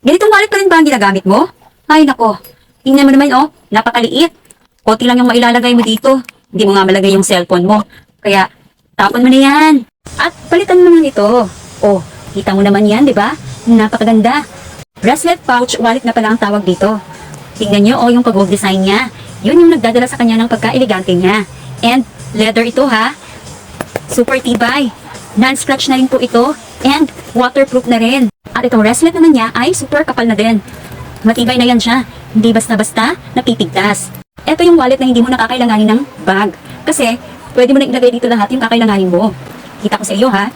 Ganitong wallet pa rin ba ang ginagamit mo? Ay nako, tingnan mo naman oh, napakaliit. Konti lang yung mailalagay mo dito. Hindi mo nga malagay yung cellphone mo. Kaya, tapon mo na yan. At palitan mo naman ito. Oh, kita mo naman yan, di ba? Napakaganda. Bracelet pouch wallet na pala ang tawag dito. Tingnan nyo oh, yung pag-gold design niya. Yun yung nagdadala sa kanya ng pagka-elegante niya. And, leather ito ha. Super tibay. Non-scratch na rin po ito. And, waterproof na rin. At itong bracelet naman niya ay super kapal na din. Matibay na yan siya. Hindi basta-basta napipigtas. Ito yung wallet na hindi mo nakakailanganin ng bag. Kasi, pwede mo na ilagay dito lahat yung kakailanganin mo. Kita ko sa iyo ha.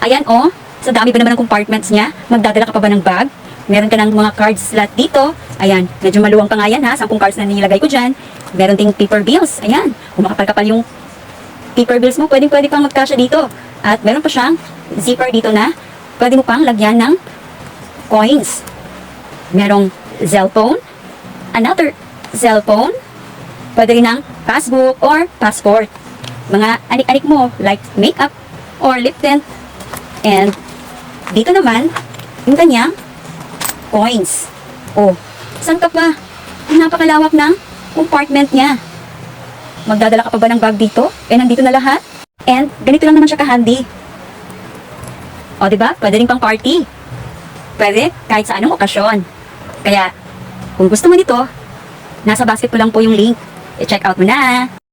Ayan oh, sa dami ba naman ng compartments niya, magdadala ka pa ba ng bag? Meron ka ng mga card slot dito. Ayan, medyo maluwang pa nga yan ha, 10 cards na nilagay ko dyan. Meron ding paper bills. Ayan, kung makapal-kapal yung paper bills mo, pwede pang magkasya dito. At meron pa siyang zipper dito na pwede mo pang lagyan ng coins. Merong cellphone, another cellphone, pwede rin ng passbook or passport. Mga anik-anik mo like makeup or lip tint. And dito naman, yung kanyang coins. Oh, saan ka pa? Napakalawak ng compartment niya. Magdadala ka pa ba ng bag dito? Eh, nandito na lahat. And ganito lang naman siya ka-handy. O, diba? Pwede rin pang party. Pwede kahit sa anong okasyon. Kaya, kung gusto mo nito, nasa basket ko lang po yung link. I-check out mo na.